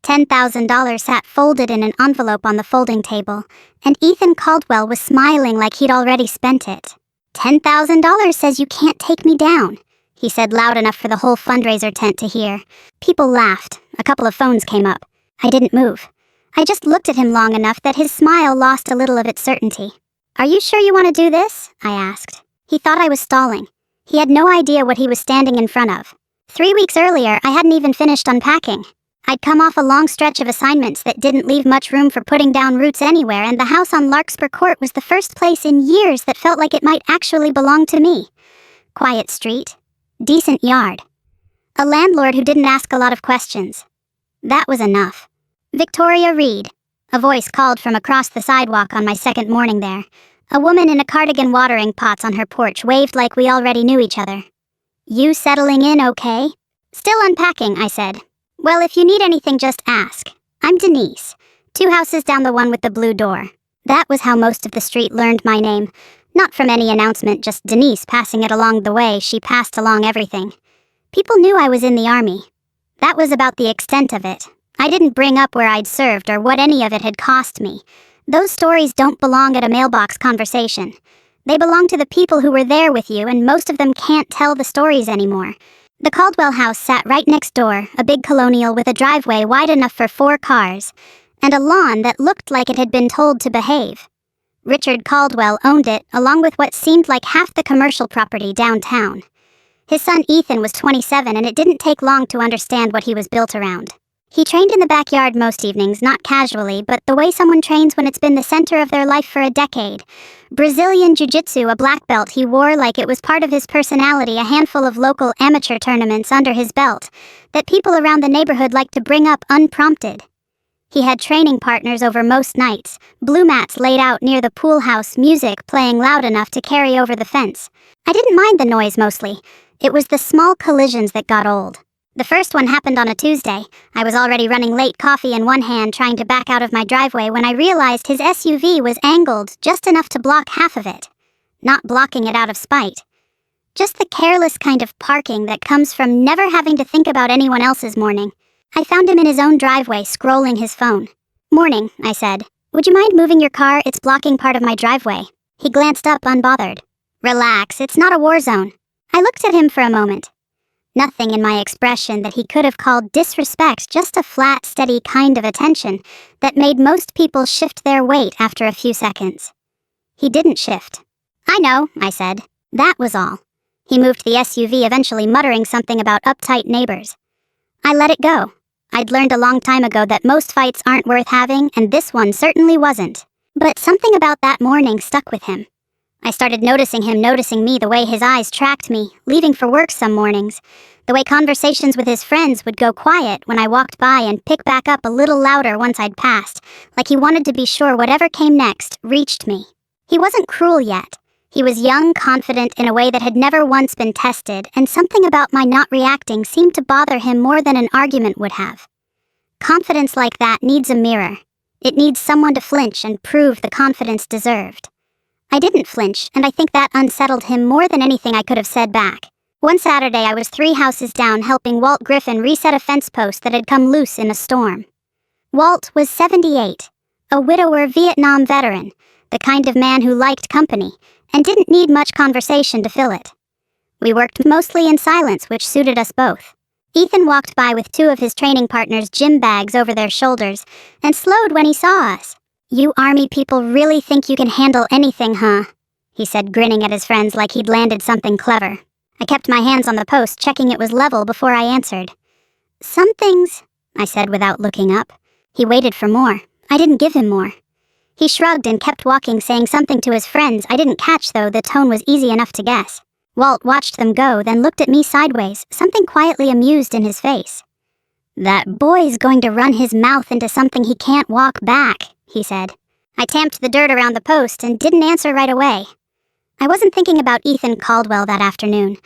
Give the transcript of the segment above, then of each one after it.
$10,000 sat folded in an envelope on the folding table, and Ethan Caldwell was smiling like he'd already spent it. $10,000 says you can't take me down, he said loud enough for the whole fundraiser tent to hear. People laughed. A couple of phones came up. I didn't move. I just looked at him long enough that his smile lost a little of its certainty. Are you sure you want to do this? I asked. He thought I was stalling. He had no idea what he was standing in front of. 3 weeks earlier, I hadn't even finished unpacking. I'd come off a long stretch of assignments that didn't leave much room for putting down roots anywhere, and the house on Larkspur Court was the first place in years that felt like it might actually belong to me. Quiet street. Decent yard. A landlord who didn't ask a lot of questions. That was enough. Victoria Reed. A voice called from across the sidewalk on my second morning there. A woman in a cardigan watering pots on her porch waved like we already knew each other. You settling in okay? Still unpacking, I said. Well, if you need anything, just ask. I'm Denise. 2 houses down the one with the blue door. That was how most of the street learned my name. Not from any announcement, just Denise passing it along the way she passed along everything. People knew I was in the army. That was about the extent of it. I didn't bring up where I'd served or what any of it had cost me. Those stories don't belong at a mailbox conversation. They belong to the people who were there with you, and most of them can't tell the stories anymore. The Caldwell house sat right next door, a big colonial with a driveway wide enough for 4 cars, and a lawn that looked like it had been told to behave. Richard Caldwell owned it, along with what seemed like half the commercial property downtown. His son Ethan was 27, and it didn't take long to understand what he was built around. He trained in the backyard most evenings, not casually, but the way someone trains when it's been the center of their life for a decade. Brazilian Jiu-Jitsu, a black belt he wore like it was part of his personality, a handful of local amateur tournaments under his belt that people around the neighborhood liked to bring up unprompted. He had training partners over most nights, blue mats laid out near the pool house, music playing loud enough to carry over the fence. I didn't mind the noise mostly. It was the small collisions that got old. The first one happened on a Tuesday. I was already running late, coffee in one hand, trying to back out of my driveway when I realized his SUV was angled just enough to block half of it. Not blocking it out of spite. Just the careless kind of parking that comes from never having to think about anyone else's morning. I found him in his own driveway, scrolling his phone. Morning, I said. Would you mind moving your car? It's blocking part of my driveway. He glanced up, unbothered. Relax, it's not a war zone. I looked at him for a moment. Nothing in my expression that he could have called disrespect, just a flat, steady kind of attention that made most people shift their weight after a few seconds. He didn't shift. I know, I said. That was all. He moved the SUV, eventually muttering something about uptight neighbors. I let it go. I'd learned a long time ago that most fights aren't worth having, and this one certainly wasn't. But something about that morning stuck with him. I started noticing him noticing me, the way his eyes tracked me, leaving for work some mornings, the way conversations with his friends would go quiet when I walked by and pick back up a little louder once I'd passed, like he wanted to be sure whatever came next reached me. He wasn't cruel yet. He was young, confident in a way that had never once been tested, and something about my not reacting seemed to bother him more than an argument would have. Confidence like that needs a mirror. It needs someone to flinch and prove the confidence deserved. I didn't flinch, and I think that unsettled him more than anything I could have said back. One Saturday I was 3 houses down helping Walt Griffin reset a fence post that had come loose in a storm. Walt was 78, a widower Vietnam veteran, the kind of man who liked company, and didn't need much conversation to fill it. We worked mostly in silence, which suited us both. Ethan walked by with 2 of his training partners' gym bags over their shoulders, and slowed when he saw us. You army people really think you can handle anything, huh? He said, grinning at his friends like he'd landed something clever. I kept my hands on the post, checking it was level before I answered. Some things, I said without looking up. He waited for more. I didn't give him more. He shrugged and kept walking, saying something to his friends I didn't catch, though the tone was easy enough to guess. Walt watched them go, then looked at me sideways, something quietly amused in his face. That boy's going to run his mouth into something he can't walk back, he said. I tamped the dirt around the post and didn't answer right away. I wasn't thinking about Ethan Caldwell that afternoon.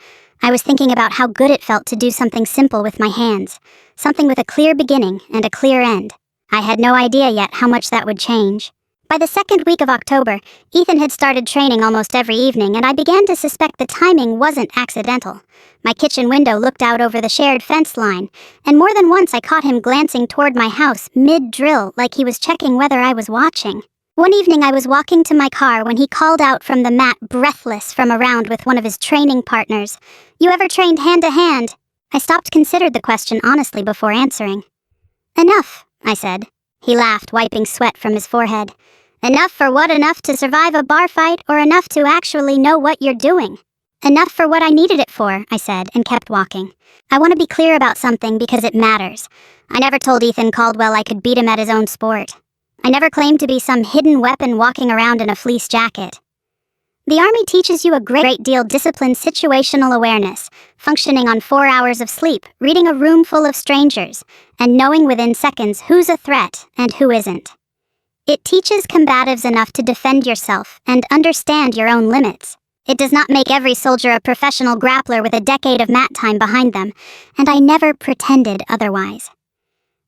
I was thinking about how good it felt to do something simple with my hands, something with a clear beginning and a clear end. I had no idea yet how much that would change. By the second week of October, Ethan had started training almost every evening, and I began to suspect the timing wasn't accidental. My kitchen window looked out over the shared fence line, and more than once I caught him glancing toward my house mid-drill like he was checking whether I was watching. One evening I was walking to my car when he called out from the mat, breathless from a round with one of his training partners. "You ever trained hand-to-hand?" I stopped to consider the question honestly before answering. "Enough," I said. He laughed, wiping sweat from his forehead. "Enough for what? Enough to survive a bar fight, or enough to actually know what you're doing?" "Enough for what I needed it for," I said, and kept walking. I want to be clear about something because it matters. I never told Ethan Caldwell I could beat him at his own sport. I never claimed to be some hidden weapon walking around in a fleece jacket. The Army teaches you a great deal: discipline, situational awareness, functioning on 4 hours of sleep, reading a room full of strangers, and knowing within seconds who's a threat and who isn't. It teaches combatives enough to defend yourself and understand your own limits. It does not make every soldier a professional grappler with a decade of mat time behind them, and I never pretended otherwise.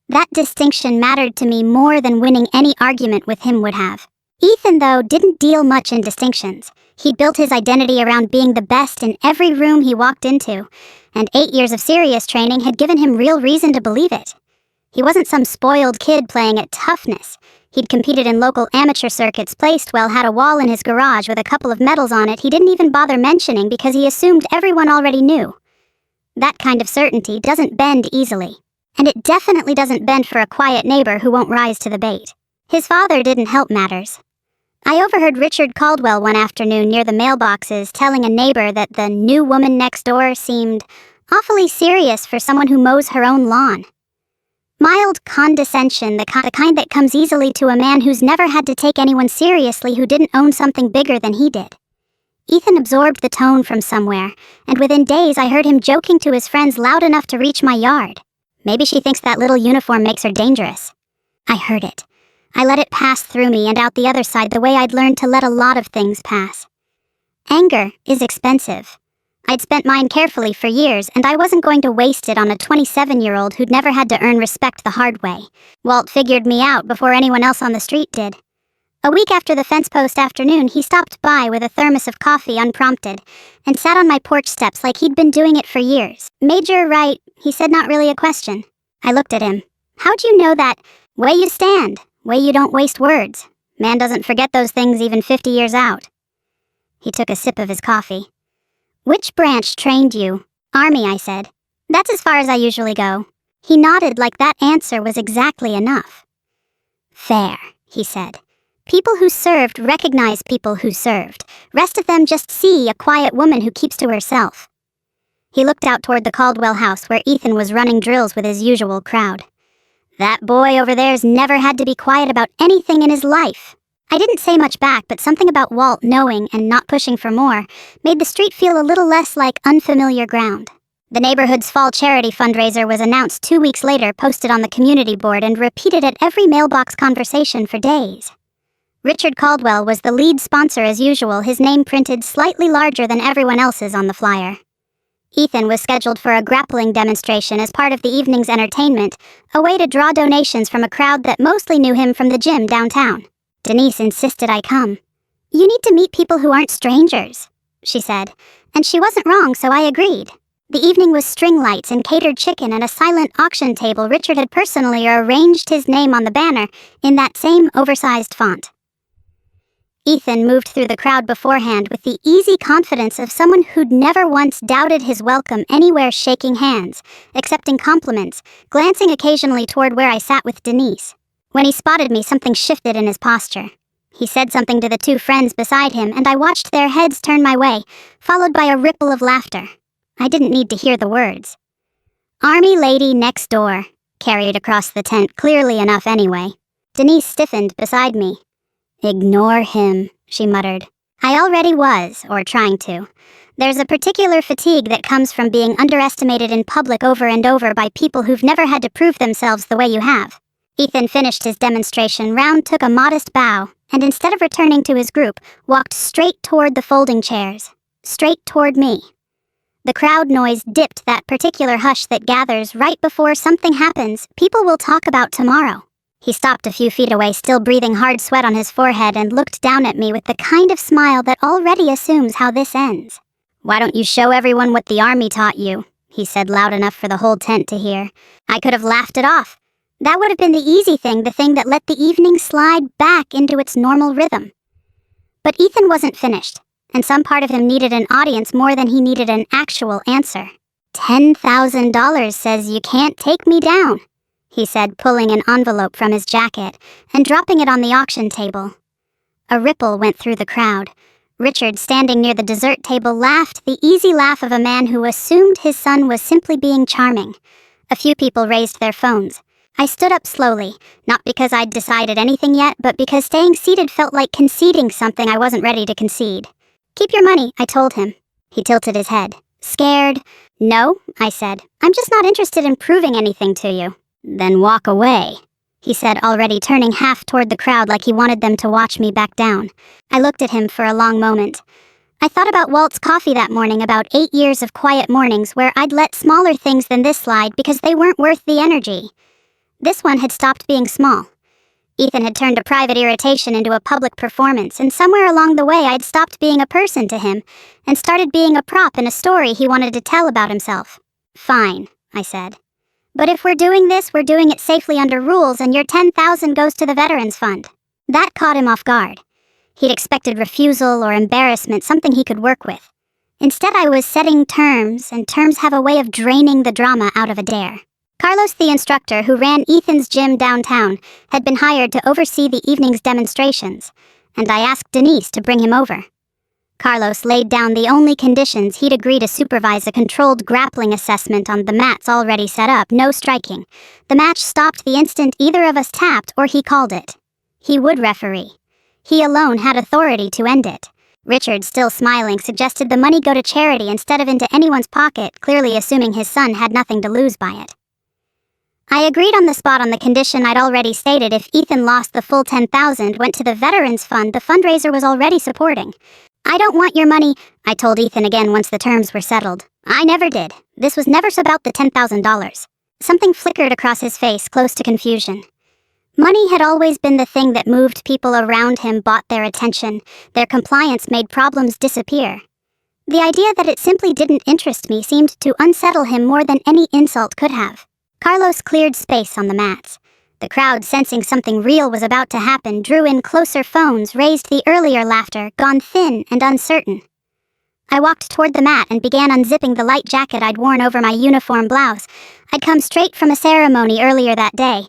That distinction mattered to me more than winning any argument with him would have. Ethan, though, didn't deal much in distinctions. He'd built his identity around being the best in every room he walked into, and 8 years of serious training had given him real reason to believe it. He wasn't some spoiled kid playing at toughness. He'd competed in local amateur circuits, placed well, had a wall in his garage with a couple of medals on it he didn't even bother mentioning because he assumed everyone already knew. That kind of certainty doesn't bend easily. And it definitely doesn't bend for a quiet neighbor who won't rise to the bait. His father didn't help matters. I overheard Richard Caldwell one afternoon near the mailboxes telling a neighbor that the new woman next door seemed awfully serious for someone who mows her own lawn. Mild condescension, the kind that comes easily to a man who's never had to take anyone seriously who didn't own something bigger than he did. Ethan absorbed the tone from somewhere, and within days I heard him joking to his friends loud enough to reach my yard. "Maybe she thinks that little uniform makes her dangerous." I heard it. I let it pass through me and out the other side the way I'd learned to let a lot of things pass. Anger is expensive. I'd spent mine carefully for years, and I wasn't going to waste it on a 27-year-old who'd never had to earn respect the hard way. Walt figured me out before anyone else on the street did. A week after the fence post afternoon, he stopped by with a thermos of coffee unprompted, and sat on my porch steps like he'd been doing it for years. "Major, right?" he said, not really a question. I looked at him. "How'd you know that? Way you stand. Way you don't waste words. Man doesn't forget those things even 50 years out." He took a sip of his coffee. "Which branch trained you?" "Army," I said. "That's as far as I usually go." He nodded like that answer was exactly enough. "Fair," he said. "People who served recognize people who served. Rest of them just see a quiet woman who keeps to herself." He looked out toward the Caldwell house where Ethan was running drills with his usual crowd. "That boy over there's never had to be quiet about anything in his life." I didn't say much back, but something about Walt knowing and not pushing for more made the street feel a little less like unfamiliar ground. The neighborhood's fall charity fundraiser was announced 2 weeks later, posted on the community board, and repeated at every mailbox conversation for days. Richard Caldwell was the lead sponsor as usual, his name printed slightly larger than everyone else's on the flyer. Ethan was scheduled for a grappling demonstration as part of the evening's entertainment, a way to draw donations from a crowd that mostly knew him from the gym downtown. Denise insisted I come. "You need to meet people who aren't strangers," she said, and she wasn't wrong, so I agreed. The evening was string lights and catered chicken and a silent auction table. Richard had personally arranged his name on the banner in that same oversized font. Ethan moved through the crowd beforehand with the easy confidence of someone who'd never once doubted his welcome anywhere, shaking hands, accepting compliments, glancing occasionally toward where I sat with Denise. When he spotted me, something shifted in his posture. He said something to the two friends beside him, and I watched their heads turn my way, followed by a ripple of laughter. I didn't need to hear the words. "Army lady next door," carried across the tent clearly enough anyway. Denise stiffened beside me. "Ignore him," she muttered. I already was, or trying to. There's a particular fatigue that comes from being underestimated in public over and over by people who've never had to prove themselves the way you have. Ethan finished his demonstration round, took a modest bow, and instead of returning to his group, walked straight toward the folding chairs. Straight toward me. The crowd noise dipped, that particular hush that gathers right before something happens people will talk about tomorrow. He stopped a few feet away, still breathing hard sweat on his forehead, and looked down at me with the kind of smile that already assumes how this ends. "Why don't you show everyone what the army taught you?" he said loud enough for the whole tent to hear. I could have laughed it off. That would have been the easy thing, the thing that let the evening slide back into its normal rhythm. But Ethan wasn't finished, and some part of him needed an audience more than he needed an actual answer. $10,000 says you can't take me down, he said, pulling an envelope from his jacket and dropping it on the auction table. A ripple went through the crowd. Richard, standing near the dessert table, laughed, the easy laugh of a man who assumed his son was simply being charming. A few people raised their phones. I stood up slowly, not because I'd decided anything yet, but because staying seated felt like conceding something I wasn't ready to concede. "Keep your money," I told him. He tilted his head. "Scared?" "No," I said. "I'm just not interested in proving anything to you." "Then walk away," he said, already turning half toward the crowd like he wanted them to watch me back down. I looked at him for a long moment. I thought about Walt's coffee that morning, about 8 years of quiet mornings where I'd let smaller things than this slide because they weren't worth the energy. This one had stopped being small. Ethan had turned a private irritation into a public performance, and somewhere along the way I'd stopped being a person to him and started being a prop in a story he wanted to tell about himself. "Fine," I said. "But if we're doing this, we're doing it safely under rules, and your $10,000 goes to the Veterans Fund." That caught him off guard. He'd expected refusal or embarrassment, something he could work with. Instead, I was setting terms, and terms have a way of draining the drama out of a dare. Carlos, the instructor who ran Ethan's gym downtown, had been hired to oversee the evening's demonstrations, and I asked Denise to bring him over. Carlos laid down the only conditions: he'd agree to supervise a controlled grappling assessment on the mats already set up, no striking. The match stopped the instant either of us tapped or he called it. He would referee. He alone had authority to end it. Richard, still smiling, suggested the money go to charity instead of into anyone's pocket, clearly assuming his son had nothing to lose by it. I agreed on the spot on the condition I'd already stated: if Ethan lost, the full $10,000 went to the Veterans Fund the fundraiser was already supporting. "I don't want your money," I told Ethan again once the terms were settled. "I never did. This was never about the $10,000. Something flickered across his face, close to confusion. Money had always been the thing that moved people around him, bought their attention. Their compliance made problems disappear. The idea that it simply didn't interest me seemed to unsettle him more than any insult could have. Carlos cleared space on the mats. The crowd, sensing something real was about to happen, drew in closer, phones raised, the earlier laughter gone thin and uncertain. I walked toward the mat and began unzipping the light jacket I'd worn over my uniform blouse. I'd come straight from a ceremony earlier that day,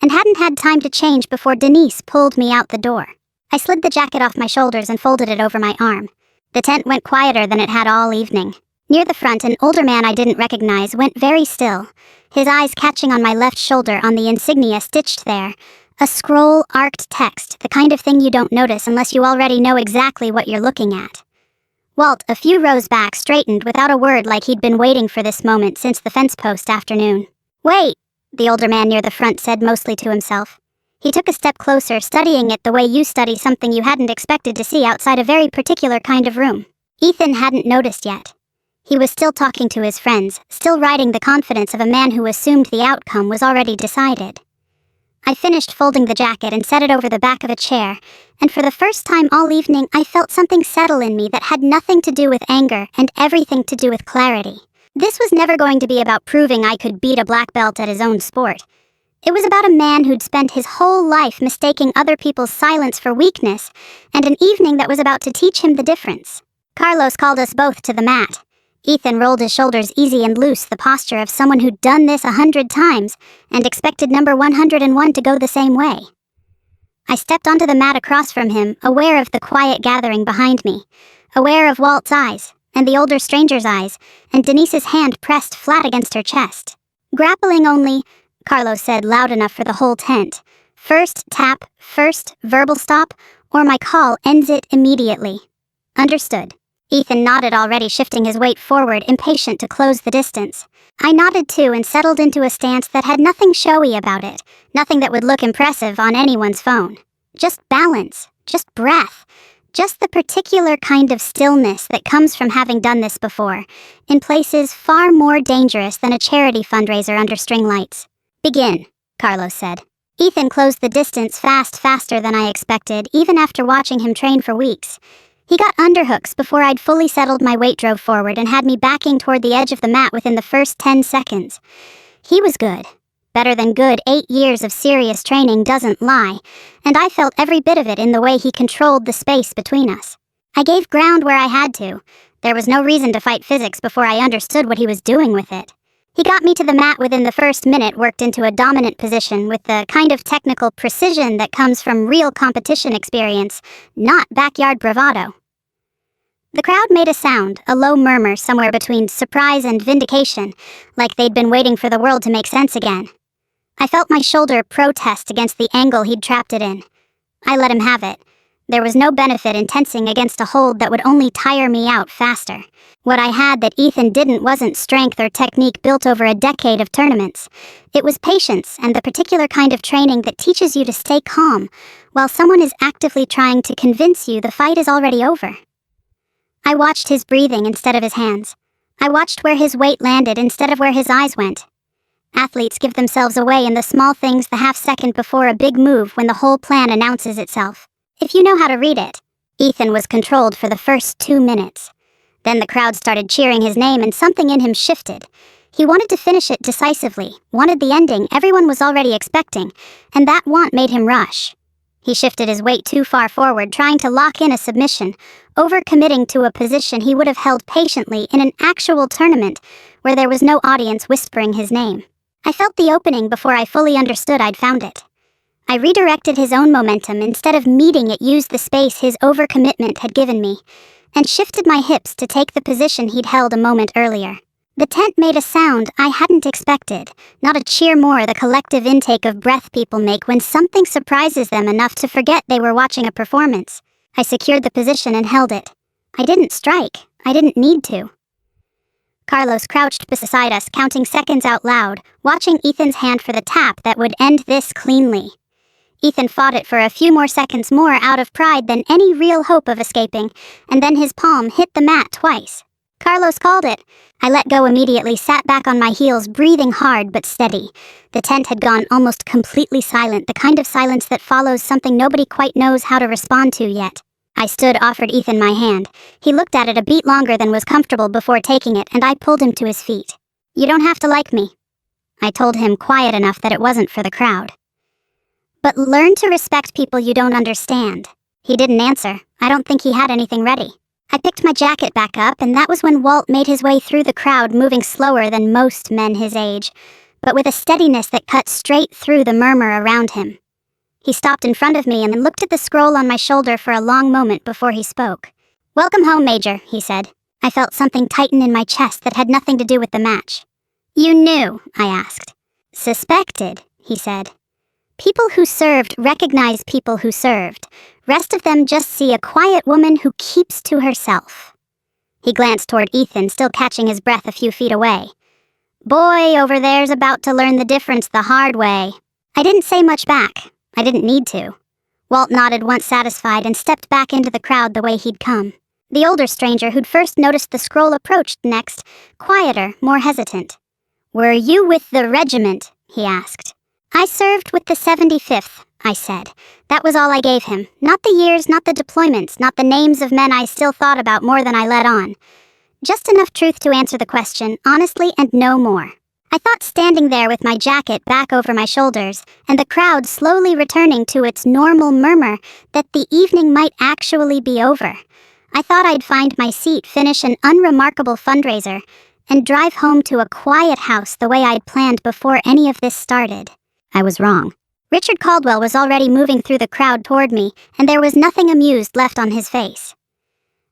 and hadn't had time to change before Denise pulled me out the door. I slid the jacket off my shoulders and folded it over my arm. The tent went quieter than it had all evening. Near the front, an older man I didn't recognize went very still, his eyes catching on my left shoulder on the insignia stitched there. A scroll arced text, the kind of thing you don't notice unless you already know exactly what you're looking at. Walt, a few rows back, straightened without a word, like he'd been waiting for this moment since the fence post afternoon. "Wait," the older man near the front said, mostly to himself. He took a step closer, studying it the way you study something you hadn't expected to see outside a very particular kind of room. Ethan hadn't noticed yet. He was still talking to his friends, still riding the confidence of a man who assumed the outcome was already decided. I finished folding the jacket and set it over the back of a chair, and for the first time all evening I felt something settle in me that had nothing to do with anger and everything to do with clarity. This was never going to be about proving I could beat a black belt at his own sport. It was about a man who'd spent his whole life mistaking other people's silence for weakness, and an evening that was about to teach him the difference. Carlos called us both to the mat. Ethan rolled his shoulders easy and loose, the posture of someone who'd done this 100 times and expected number 101 to go the same way. I stepped onto the mat across from him, aware of the quiet gathering behind me, aware of Walt's eyes, and the older stranger's eyes, and Denise's hand pressed flat against her chest. "Grappling only," Carlos said loud enough for the whole tent. "First tap, first verbal stop, or my call ends it immediately." "Understood." Ethan nodded, already shifting his weight forward, impatient to close the distance. I nodded too and settled into a stance that had nothing showy about it, nothing that would look impressive on anyone's phone. Just balance, just breath, just the particular kind of stillness that comes from having done this before, in places far more dangerous than a charity fundraiser under string lights. "Begin," Carlos said. Ethan closed the distance faster than I expected, even after watching him train for weeks. He got underhooks before I'd fully settled. My weight drove forward and had me backing toward the edge of the mat within the first 10 seconds. He was good. Better than good. 8 years of serious training doesn't lie, and I felt every bit of it in the way he controlled the space between us. I gave ground where I had to. There was no reason to fight physics before I understood what he was doing with it. He got me to the mat within the first minute, worked into a dominant position with the kind of technical precision that comes from real competition experience, not backyard bravado. The crowd made a sound, a low murmur somewhere between surprise and vindication, like they'd been waiting for the world to make sense again. I felt my shoulder protest against the angle he'd trapped it in. I let him have it. There was no benefit in tensing against a hold that would only tire me out faster. What I had that Ethan didn't wasn't strength or technique built over a decade of tournaments. It was patience and the particular kind of training that teaches you to stay calm while someone is actively trying to convince you the fight is already over. I watched his breathing instead of his hands. I watched where his weight landed instead of where his eyes went. Athletes give themselves away in the small things the half second before a big move when the whole plan announces itself. If you know how to read it. Ethan was controlled for the first 2 minutes. Then the crowd started cheering his name and something in him shifted. He wanted to finish it decisively, wanted the ending everyone was already expecting, and that want made him rush. He shifted his weight too far forward, trying to lock in a submission, overcommitting to a position he would have held patiently in an actual tournament where there was no audience whispering his name. I felt the opening before I fully understood I'd found it. I redirected his own momentum instead of meeting it, used the space his overcommitment had given me, and shifted my hips to take the position he'd held a moment earlier. The tent made a sound I hadn't expected, not a cheer, more the collective intake of breath people make when something surprises them enough to forget they were watching a performance. I secured the position and held it. I didn't strike. I didn't need to. Carlos crouched beside us, counting seconds out loud, watching Ethan's hand for the tap that would end this cleanly. Ethan fought it for a few more seconds more out of pride than any real hope of escaping, and then his palm hit the mat twice. Carlos called it. I let go immediately, sat back on my heels, breathing hard but steady. The tent had gone almost completely silent, the kind of silence that follows something nobody quite knows how to respond to yet. I stood, offered Ethan my hand. He looked at it a beat longer than was comfortable before taking it, and I pulled him to his feet. "You don't have to like me," I told him, quiet enough that it wasn't for the crowd. "But learn to respect people you don't understand." He didn't answer. I don't think he had anything ready. I picked my jacket back up, and that was when Walt made his way through the crowd, moving slower than most men his age, but with a steadiness that cut straight through the murmur around him. He stopped in front of me and looked at the scroll on my shoulder for a long moment before he spoke. "Welcome home, Major," he said. I felt something tighten in my chest that had nothing to do with the match. "You knew?" I asked. "Suspected," he said. "People who served recognize people who served. Rest of them just see a quiet woman who keeps to herself." He glanced toward Ethan, still catching his breath a few feet away. "Boy over there's about to learn the difference the hard way." I didn't say much back. I didn't need to. Walt nodded once satisfied and stepped back into the crowd the way he'd come. The older stranger who'd first noticed the scroll approached next, quieter, more hesitant. "Were you with the regiment?" he asked. "I served with the 75th, I said. That was all I gave him. Not the years, not the deployments, not the names of men I still thought about more than I let on. Just enough truth to answer the question, honestly, and no more. I thought, standing there with my jacket back over my shoulders, and the crowd slowly returning to its normal murmur, that the evening might actually be over. I thought I'd find my seat, finish an unremarkable fundraiser, and drive home to a quiet house the way I'd planned before any of this started. I was wrong. Richard Caldwell was already moving through the crowd toward me, and there was nothing amused left on his face.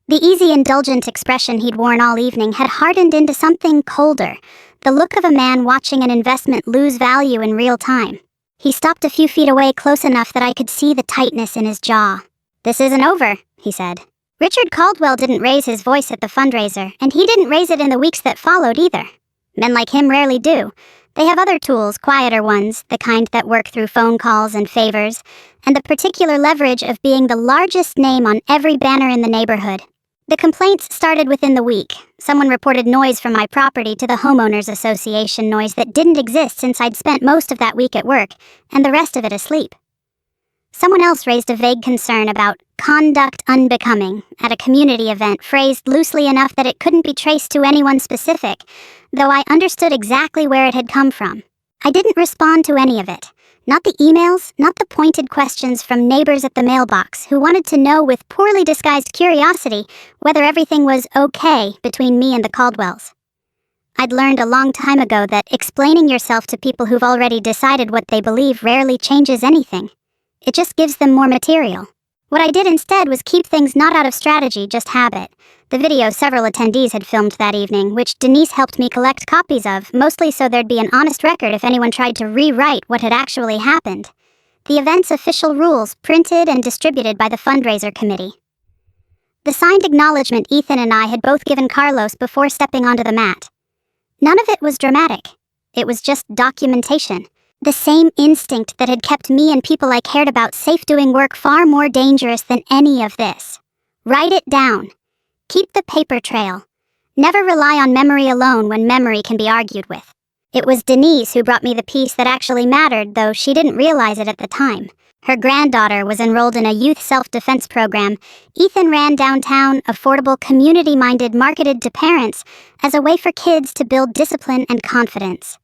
The easy, indulgent expression he'd worn all evening had hardened into something colder, the look of a man watching an investment lose value in real time. He stopped a few feet away, close enough that I could see the tightness in his jaw. "This isn't over," he said. Richard Caldwell didn't raise his voice at the fundraiser, and he didn't raise it in the weeks that followed either. Men like him rarely do. They have other tools, quieter ones, the kind that work through phone calls and favors, and the particular leverage of being the largest name on every banner in the neighborhood. The complaints started within the week. Someone reported noise from my property to the homeowners association, noise that didn't exist since I'd spent most of that week at work, and the rest of it asleep. Someone else raised a vague concern about conduct unbecoming at a community event, phrased loosely enough that it couldn't be traced to anyone specific, though I understood exactly where it had come from. I didn't respond to any of it. Not the emails, not the pointed questions from neighbors at the mailbox who wanted to know with poorly disguised curiosity whether everything was okay between me and the Caldwells. I'd learned a long time ago that explaining yourself to people who've already decided what they believe rarely changes anything. It just gives them more material. What I did instead was keep things not out of strategy, just habit. The video several attendees had filmed that evening, which Denise helped me collect copies of, mostly so there'd be an honest record if anyone tried to rewrite what had actually happened. The event's official rules, printed and distributed by the fundraiser committee. The signed acknowledgement Ethan and I had both given Carlos before stepping onto the mat. None of it was dramatic. It was just documentation. The same instinct that had kept me and people I cared about safe doing work far more dangerous than any of this. Write it down. Keep the paper trail. Never rely on memory alone when memory can be argued with. It was Denise who brought me the piece that actually mattered, though she didn't realize it at the time. Her granddaughter was enrolled in a youth self-defense program Ethan ran downtown, affordable, community-minded, marketed to parents as a way for kids to build discipline and confidence.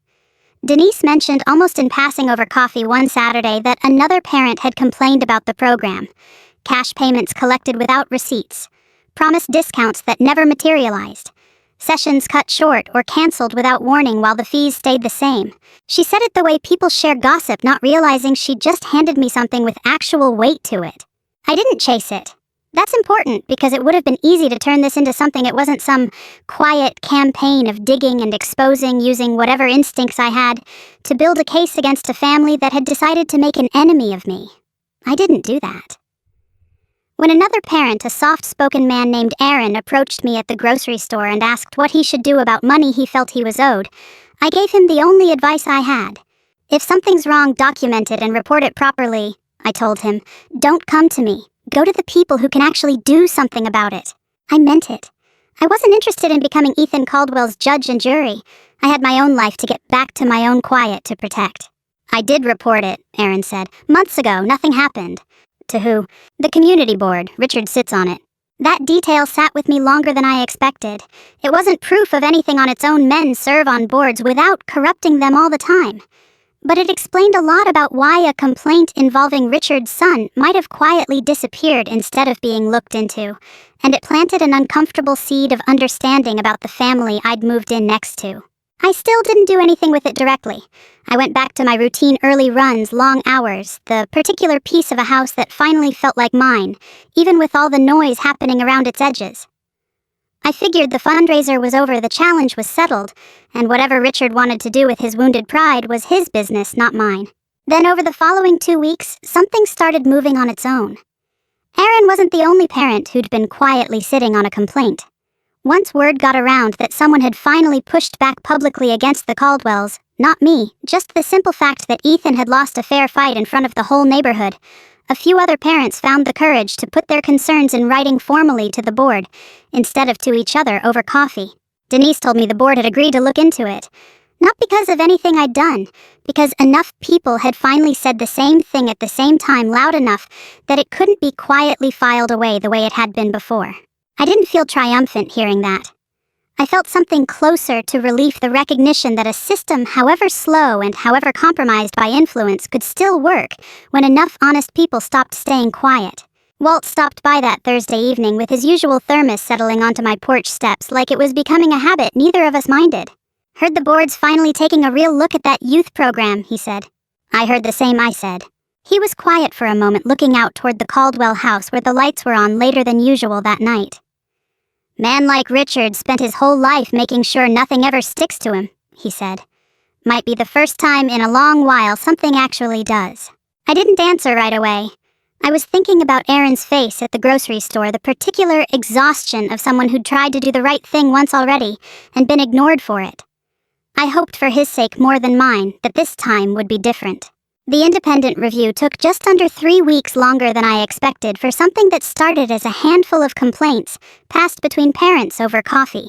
Denise mentioned almost in passing over coffee one Saturday that another parent had complained about the program. Cash payments collected without receipts. Promised discounts that never materialized. Sessions cut short or canceled without warning while the fees stayed the same. She said it the way people share gossip, not realizing she'd just handed me something with actual weight to it. I didn't chase it. That's important because it would have been easy to turn this into something it wasn't, some quiet campaign of digging and exposing using whatever instincts I had to build a case against a family that had decided to make an enemy of me. I didn't do that. When another parent, a soft-spoken man named Aaron, approached me at the grocery store and asked what he should do about money he felt he was owed, I gave him the only advice I had. If something's wrong, document it and report it properly, I told him. Don't come to me. Go to the people who can actually do something about it. I meant it. I wasn't interested in becoming Ethan Caldwell's judge and jury. I had my own life to get back to, my own quiet to protect. I did report it, Aaron said. Months ago, nothing happened. To who? The community board. Richard sits on it. That detail sat with me longer than I expected. It wasn't proof of anything on its own. Men serve on boards without corrupting them all the time. But it explained a lot about why a complaint involving Richard's son might have quietly disappeared instead of being looked into, and it planted an uncomfortable seed of understanding about the family I'd moved in next to. I still didn't do anything with it directly. I went back to my routine early runs, long hours, the particular piece of a house that finally felt like mine, even with all the noise happening around its edges. I figured the fundraiser was over, the challenge was settled, and whatever Richard wanted to do with his wounded pride was his business, not mine. Then over the following 2 weeks, something started moving on its own. Aaron wasn't the only parent who'd been quietly sitting on a complaint. Once word got around that someone had finally pushed back publicly against the Caldwells, not me, just the simple fact that Ethan had lost a fair fight in front of the whole neighborhood, a few other parents found the courage to put their concerns in writing formally to the board, instead of to each other over coffee. Denise told me the board had agreed to look into it. Not because of anything I'd done, because enough people had finally said the same thing at the same time loud enough that it couldn't be quietly filed away the way it had been before. I didn't feel triumphant hearing that. I felt something closer to relief, the recognition that a system, however slow and however compromised by influence, could still work when enough honest people stopped staying quiet. Walt stopped by that Thursday evening with his usual thermos settling onto my porch steps like it was becoming a habit neither of us minded. Heard the board's finally taking a real look at that youth program, he said. I heard the same, I said. He was quiet for a moment, looking out toward the Caldwell house where the lights were on later than usual that night. Man like Richard spent his whole life making sure nothing ever sticks to him, he said. Might be the first time in a long while something actually does. I didn't answer right away. I was thinking about Aaron's face at the grocery store, the particular exhaustion of someone who'd tried to do the right thing once already and been ignored for it. I hoped for his sake more than mine that this time would be different. The independent review took just under 3 weeks longer than I expected for something that started as a handful of complaints passed between parents over coffee.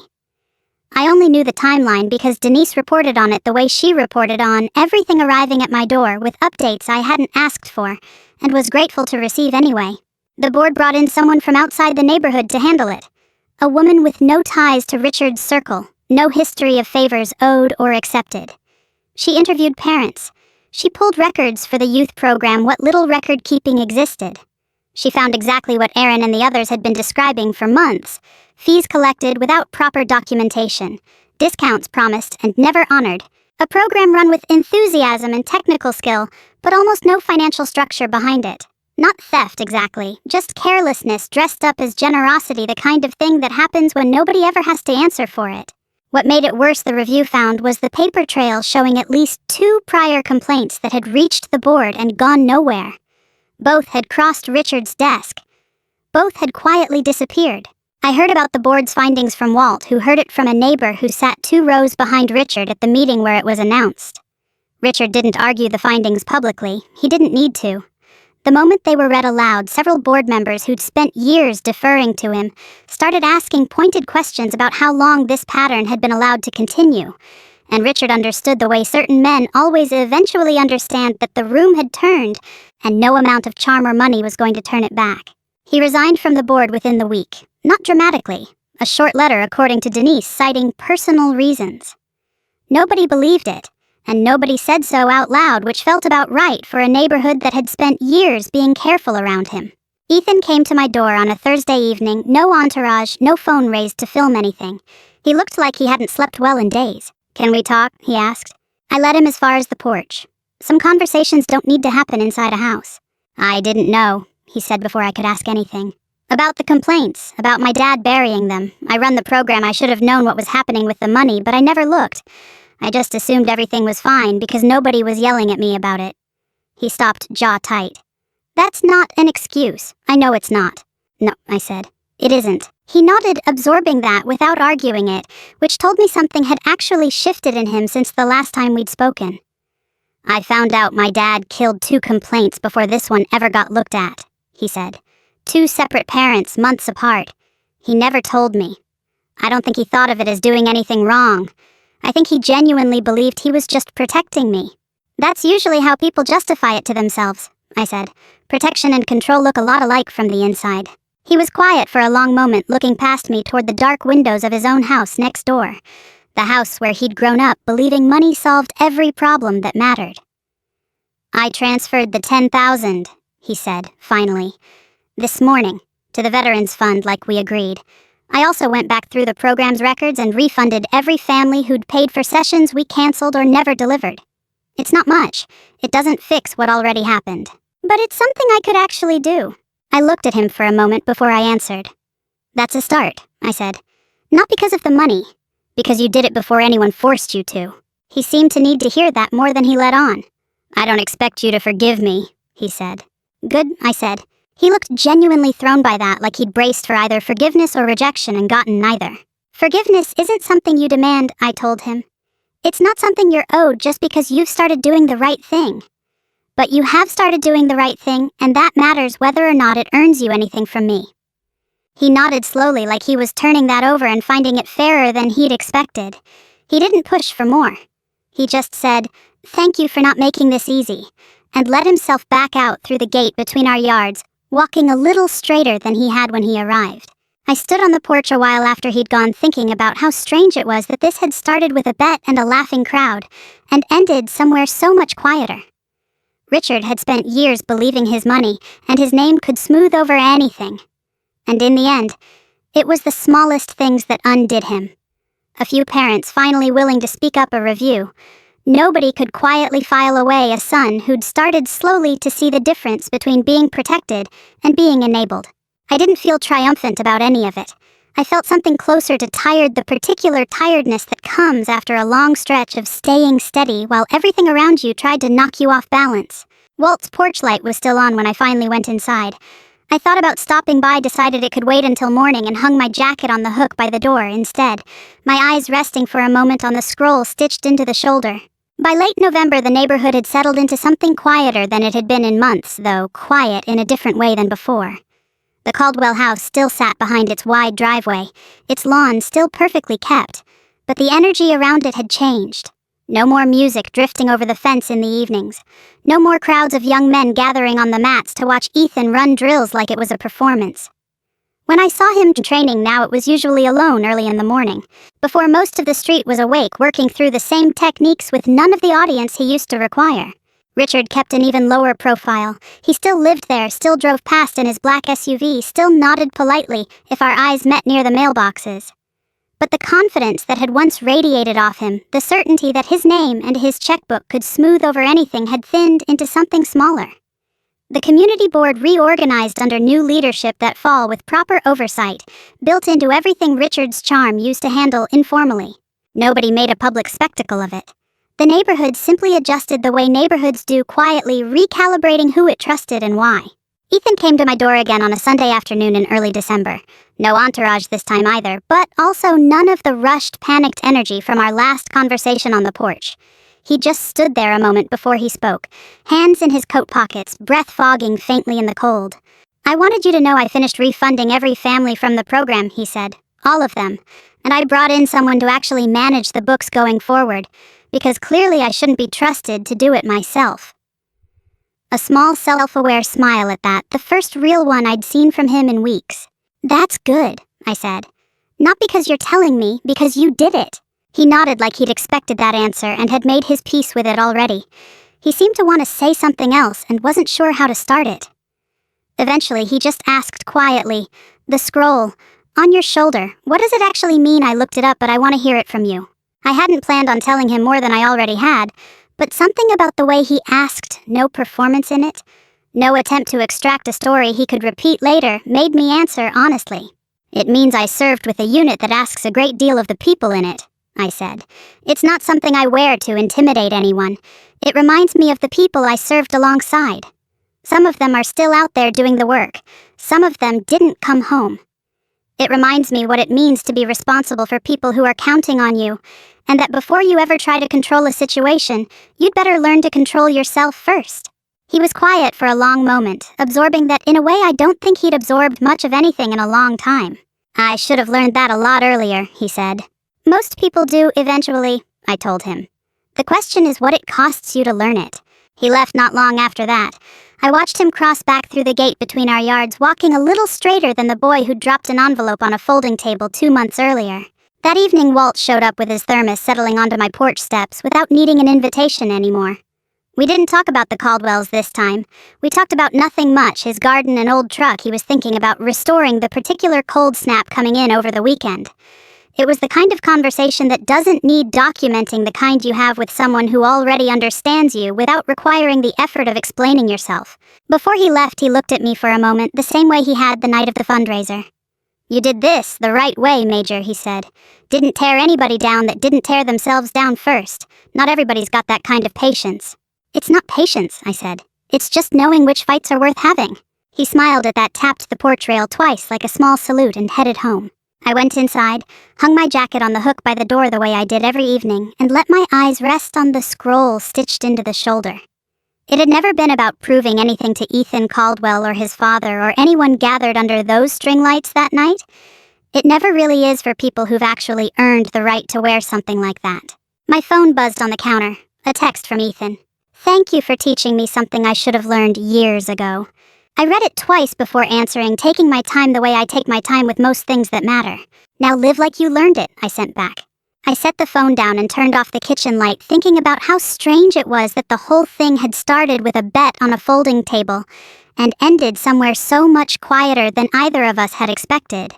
I only knew the timeline because Denise reported on it the way she reported on everything arriving at my door with updates I hadn't asked for, and was grateful to receive anyway. The board brought in someone from outside the neighborhood to handle it. A woman with no ties to Richard's circle, no history of favors owed or accepted. She interviewed parents. She pulled records for the youth program, what little record keeping existed. She found exactly what Aaron and the others had been describing for months. Fees collected without proper documentation, discounts promised and never honored, a program run with enthusiasm and technical skill, but almost no financial structure behind it. Not theft exactly, just carelessness dressed up as generosity, the kind of thing that happens when nobody ever has to answer for it. What made it worse, the review found, was the paper trail showing at least 2 prior complaints that had reached the board and gone nowhere. Both had crossed Richard's desk. Both had quietly disappeared. I heard about the board's findings from Walt, who heard it from a neighbor who sat 2 rows behind Richard at the meeting where it was announced. Richard didn't argue the findings publicly. He didn't need to. The moment they were read aloud, several board members who'd spent years deferring to him started asking pointed questions about how long this pattern had been allowed to continue. And Richard understood the way certain men always eventually understand that the room had turned, and no amount of charm or money was going to turn it back. He resigned from the board within the week, not dramatically, a short letter according to Denise citing personal reasons. Nobody believed it, and nobody said so out loud, which felt about right for a neighborhood that had spent years being careful around him. Ethan came to my door on a Thursday evening, no entourage, no phone raised to film anything. He looked like he hadn't slept well in days. "Can we talk?" he asked. I led him as far as the porch. Some conversations don't need to happen inside a house. "I didn't know," he said before I could ask anything. "About the complaints, about my dad burying them. I run the program. I should have known what was happening with the money, but I never looked. I just assumed everything was fine because nobody was yelling at me about it." He stopped, jaw tight. "That's not an excuse. I know it's not." "No," I said. "It isn't." He nodded, absorbing that without arguing it, which told me something had actually shifted in him since the last time we'd spoken. "I found out my dad killed 2 complaints before this one ever got looked at," he said. 2 separate parents, months apart. He never told me. I don't think he thought of it as doing anything wrong. I think he genuinely believed he was just protecting me. "That's usually how people justify it to themselves," I said. "Protection and control look a lot alike from the inside." He was quiet for a long moment, looking past me toward the dark windows of his own house next door. The house where he'd grown up believing money solved every problem that mattered. "I transferred the $10,000, he said, finally. "This morning, to the Veterans Fund like we agreed. I also went back through the program's records and refunded every family who'd paid for sessions we canceled or never delivered. It's not much. It doesn't fix what already happened. But it's something I could actually do." I looked at him for a moment before I answered. "That's a start," I said. "Not because of the money. Because you did it before anyone forced you to." He seemed to need to hear that more than he let on. "I don't expect you to forgive me," he said. "Good," I said. He looked genuinely thrown by that, like he'd braced for either forgiveness or rejection and gotten neither. "Forgiveness isn't something you demand," I told him. "It's not something you're owed just because you've started doing the right thing. But you have started doing the right thing, and that matters whether or not it earns you anything from me." He nodded slowly, like he was turning that over and finding it fairer than he'd expected. He didn't push for more. He just said, "Thank you for not making this easy," and let himself back out through the gate between our yards, walking a little straighter than he had when he arrived. I stood on the porch a while after he'd gone, thinking about how strange it was that this had started with a bet and a laughing crowd, and ended somewhere so much quieter. Richard had spent years believing his money and his name could smooth over anything. And in the end, it was the smallest things that undid him. A few parents finally willing to speak up a review. Nobody could quietly file away a son who'd started slowly to see the difference between being protected and being enabled. I didn't feel triumphant about any of it. I felt something closer to tired, the particular tiredness that comes after a long stretch of staying steady while everything around you tried to knock you off balance. Walt's porch light was still on when I finally went inside. I thought about stopping by, decided it could wait until morning, and hung my jacket on the hook by the door instead, my eyes resting for a moment on the scroll stitched into the shoulder. By late November, the neighborhood had settled into something quieter than it had been in months, though quiet in a different way than before. The Caldwell house still sat behind its wide driveway, its lawn still perfectly kept, but the energy around it had changed. No more music drifting over the fence in the evenings. No more crowds of young men gathering on the mats to watch Ethan run drills like it was a performance. When I saw him training now, it was usually alone early in the morning, before most of the street was awake, working through the same techniques with none of the audience he used to require. Richard kept an even lower profile. He still lived there, still drove past in his black SUV, still nodded politely if our eyes met near the mailboxes. But the confidence that had once radiated off him, the certainty that his name and his checkbook could smooth over anything, had thinned into something smaller. The community board reorganized under new leadership that fall with proper oversight, built into everything Richard's charm used to handle informally. Nobody made a public spectacle of it. The neighborhood simply adjusted the way neighborhoods do, quietly recalibrating who it trusted and why. Ethan came to my door again on a Sunday afternoon in early December. No entourage this time either, but also none of the rushed, panicked energy from our last conversation on the porch. He just stood there a moment before he spoke, hands in his coat pockets, breath fogging faintly in the cold. "I wanted you to know I finished refunding every family from the program," he said. "All of them. And I brought in someone to actually manage the books going forward, because clearly I shouldn't be trusted to do it myself." A small self-aware smile at that, the first real one I'd seen from him in weeks. "That's good," I said. "Not because you're telling me, because you did it." He nodded like he'd expected that answer and had made his peace with it already. He seemed to want to say something else and wasn't sure how to start it. Eventually, he just asked quietly, "The scroll on your shoulder, what does it actually mean?" I looked it up, but I want to hear it from you. I hadn't planned on telling him more than I already had, but something about the way he asked, no performance in it, no attempt to extract a story he could repeat later, made me answer honestly. "It means I served with a unit that asks a great deal of the people in it," I said. "It's not something I wear to intimidate anyone. It reminds me of the people I served alongside. Some of them are still out there doing the work. Some of them didn't come home. It reminds me what it means to be responsible for people who are counting on you, and that before you ever try to control a situation, you'd better learn to control yourself first." He was quiet for a long moment, absorbing that in a way I don't think he'd absorbed much of anything in a long time. "I should have learned that a lot earlier," he said. "Most people do eventually," I told him. "The question is what it costs you to learn it." He left not long after that. I watched him cross back through the gate between our yards, walking a little straighter than the boy who'd dropped an envelope on a folding table 2 months earlier. That evening, Walt showed up with his thermos, settling onto my porch steps without needing an invitation anymore. We didn't talk about the Caldwells this time. We talked about nothing much, his garden and old truck he was thinking about restoring, the particular cold snap coming in over the weekend. It was the kind of conversation that doesn't need documenting, the kind you have with someone who already understands you without requiring the effort of explaining yourself. Before he left, he looked at me for a moment, the same way he had the night of the fundraiser. "You did this the right way, Major," he said. "Didn't tear anybody down that didn't tear themselves down first. Not everybody's got that kind of patience." "It's not patience," I said. "It's just knowing which fights are worth having." He smiled at that, tapped the porch rail twice like a small salute, and headed home. I went inside, hung my jacket on the hook by the door the way I did every evening, and let my eyes rest on the scroll stitched into the shoulder. It had never been about proving anything to Ethan Caldwell or his father or anyone gathered under those string lights that night. It never really is for people who've actually earned the right to wear something like that. My phone buzzed on the counter, a text from Ethan. "Thank you for teaching me something I should have learned years ago." I read it twice before answering, taking my time the way I take my time with most things that matter. "Now live like you learned it," I sent back. I set the phone down and turned off the kitchen light, thinking about how strange it was that the whole thing had started with a bet on a folding table and ended somewhere so much quieter than either of us had expected.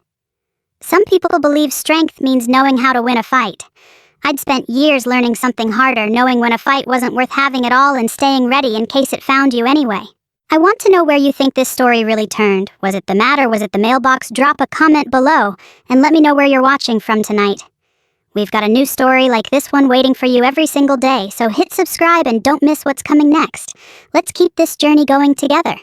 Some people believe strength means knowing how to win a fight. I'd spent years learning something harder, knowing when a fight wasn't worth having at all and staying ready in case it found you anyway. I want to know where you think this story really turned. Was it the mat or was it the mailbox? Drop a comment below and let me know where you're watching from tonight. We've got a new story like this one waiting for you every single day, so hit subscribe and don't miss what's coming next. Let's keep this journey going together.